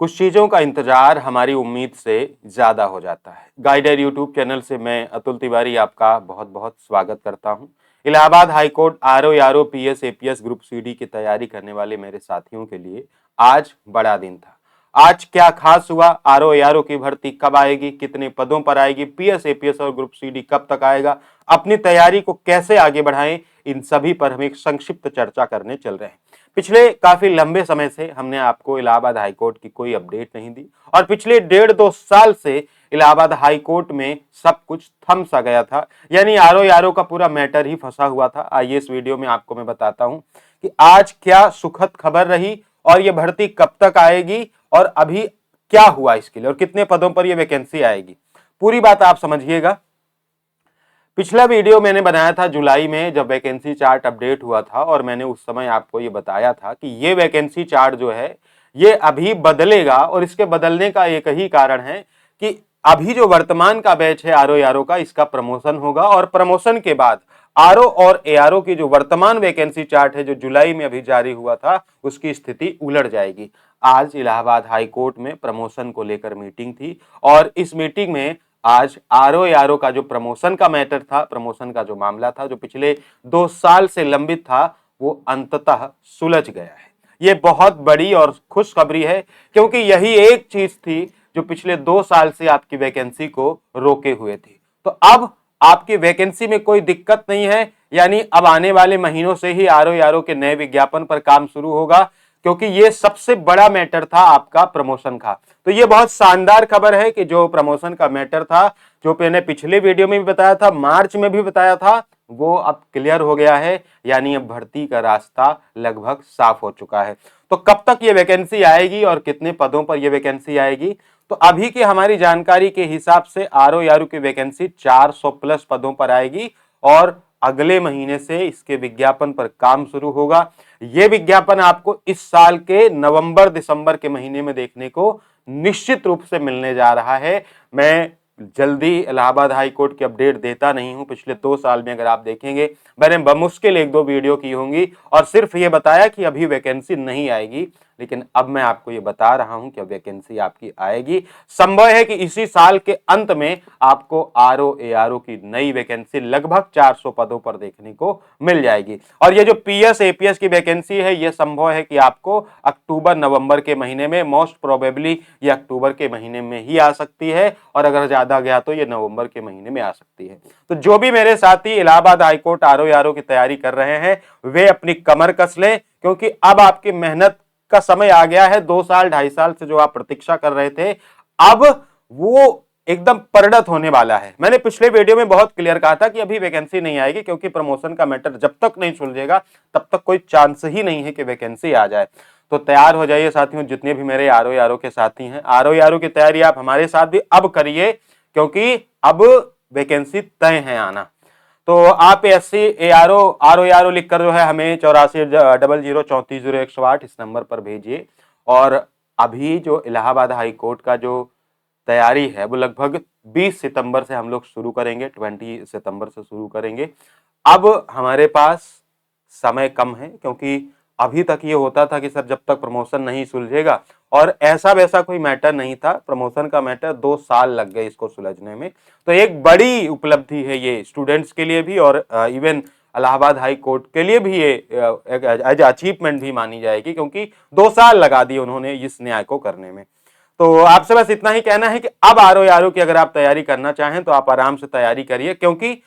कुछ चीजों का इंतजार हमारी उम्मीद से ज्यादा हो जाता है। गाइडेड यूट्यूब चैनल से मैं अतुल तिवारी आपका बहुत बहुत स्वागत करता हूं। Allahabad high court RO PS APS group CD की तैयारी करने वाले मेरे साथियों के लिए आज बड़ा दिन था। आज क्या खास हुआ, आरओ की भर्ती कब आएगी, कितने पदों पर आएगी, पीएस एपीएस और ग्रुप सीडी कब तक आएगा, अपनी तैयारी को कैसे आगे बढ़ाएं, इन सभी पर हम एक संक्षिप्त चर्चा करने चल रहे हैं। पिछले काफी लंबे समय से हमने आपको इलाहाबाद हाईकोर्ट की कोई अपडेट नहीं दी और पिछले 1.5-2 साल से इलाहाबाद हाईकोर्ट में सब कुछ थम सा गया था, यानी आरओ का पूरा मैटर ही फंसा हुआ था। आइए इस वीडियो में आपको मैं बताता हूं कि आज क्या सुखद खबर रही और यह भर्ती कब तक आएगी और अभी क्या हुआ इसके लिए और कितने पदों पर यह वैकेंसी आएगी, पूरी बात आप समझिएगा। पिछला वीडियो मैंने बनाया था जुलाई में, जब वैकेंसी चार्ट अपडेट हुआ था और मैंने उस समय आपको ये बताया था कि ये वैकेंसी चार्ट जो है ये अभी बदलेगा और इसके बदलने का एक ही कारण है कि अभी जो वर्तमान का बैच है आरओ का, इसका प्रमोशन होगा और प्रमोशन के बाद आरओ और एआरओ की जो वर्तमान वैकेंसी चार्ट है जो जुलाई में अभी जारी हुआ था, उसकी स्थिति उलट जाएगी। आज इलाहाबाद हाईकोर्ट में प्रमोशन को लेकर मीटिंग थी और इस मीटिंग में आज आरओ का जो प्रमोशन का मैटर था, प्रमोशन का जो मामला था, जो पिछले 2 साल से लंबित था, वो अंततः सुलझ गया है। ये बहुत बड़ी और खुशखबरी है क्योंकि यही एक चीज थी जो पिछले 2 साल से आपकी वैकेंसी को रोके हुए थी। तो अब आपकी वैकेंसी में कोई दिक्कत नहीं है, यानी अब आने वाले महीनों से ही आरओ के नए विज्ञापन पर काम शुरू होगा, क्योंकि ये सबसे बड़ा मैटर था आपका प्रमोशन का। तो ये बहुत शानदार खबर है कि जो प्रमोशन का मैटर था, जो मैंने पिछले वीडियो में भी बताया था, मार्च में भी बताया था, वो अब क्लियर हो गया है, यानी अब भर्ती का रास्ता लगभग साफ हो चुका है। तो कब तक ये वैकेंसी आएगी और कितने पदों पर ये वैकेंसी आएगी, तो अभी की हमारी जानकारी के हिसाब से आरओ की वैकेंसी 400 प्लस पदों पर आएगी और अगले महीने से इसके विज्ञापन पर काम शुरू होगा। यह विज्ञापन आपको इस साल के नवंबर दिसंबर के महीने में देखने को निश्चित रूप से मिलने जा रहा है। मैं जल्दी इलाहाबाद हाईकोर्ट की अपडेट देता नहीं हूं। पिछले 2 साल में अगर आप देखेंगे, मैंने बमुश्किल 1-2 वीडियो की होंगी और सिर्फ ये बताया कि अभी वैकेंसी नहीं आएगी, लेकिन अब मैं आपको ये बता रहा हूं कि वैकेंसी आपकी आएगी। संभव है कि इसी साल के अंत में आपको आरओ की नई वैकेंसी लगभग 400 पदों पर देखने को मिल जाएगी। और ये जो पीएस एपीएस की वैकेंसी है, ये संभव है कि आपको अक्टूबर नवंबर के महीने में, मोस्ट प्रोबेबली ये अक्टूबर के महीने में ही आ सकती है और अगर ज्यादा गया तो ये नवंबर के महीने में आ सकती है। तो जो भी मेरे साथी इलाहाबाद हाईकोर्ट आरओ की तैयारी कर रहे हैं, वे अपनी कमर कस लें, क्योंकि अब आपकी मेहनत का समय आ गया है। 2 साल 2.5 साल से जो आप प्रतीक्षा कर रहे थे, अब वो एकदम परिणत होने वाला है। मैंने पिछले वीडियो में बहुत क्लियर कहा था कि अभी वैकेंसी नहीं आएगी, क्योंकि प्रमोशन का मैटर जब तक नहीं सुलझेगा तब तक कोई चांस ही नहीं है कि वैकेंसी आ जाए। तो तैयार हो जाइए साथियों, जितने भी मेरे आरओ के साथी हैं। आरओ की तैयारी आप हमारे साथ भी अब करिए, क्योंकि अब वैकेंसी तय है आना। तो आप एससी एआरओ आरओ लिखकर जो है हमें 8400340108 इस नंबर पर भेजिए। और अभी जो इलाहाबाद हाईकोर्ट का जो तैयारी है वो लगभग 20 सितंबर से हम लोग शुरू करेंगे, 20 सितंबर से शुरू करेंगे। अब हमारे पास समय कम है, क्योंकि अभी तक ये होता था कि सर जब तक प्रमोशन नहीं सुलझेगा, और ऐसा वैसा कोई मैटर नहीं था, प्रमोशन का मैटर 2 साल लग गए इसको सुलझने में। तो एक बड़ी उपलब्धि है ये स्टूडेंट्स के लिए भी और इवन इलाहाबाद हाई कोर्ट के लिए भी ये एज अचीवमेंट भी मानी जाएगी, क्योंकि 2 साल लगा दिए उन्होंने इस न्याय को करने में। तो आपसे बस इतना ही कहना है कि अब आरओ की अगर आप तैयारी करना चाहें तो आप आराम से तैयारी करिए, क्योंकि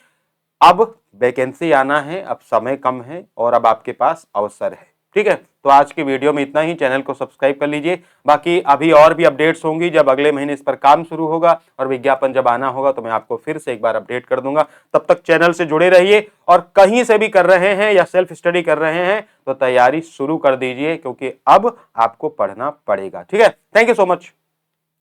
अब वैकेंसी आना है, अब समय कम है और अब आपके पास अवसर है। ठीक है, तो आज की वीडियो में इतना ही। चैनल को सब्सक्राइब कर लीजिए। बाकी अभी और भी अपडेट्स होंगी, जब अगले महीने इस पर काम शुरू होगा और विज्ञापन जब आना होगा तो मैं आपको फिर से एक बार अपडेट कर दूंगा। तब तक चैनल से जुड़े रहिए और कहीं से भी कर रहे हैं या सेल्फ स्टडी कर रहे हैं तो तैयारी शुरू कर दीजिए, क्योंकि अब आपको पढ़ना पड़ेगा। ठीक है, थैंक यू सो मच।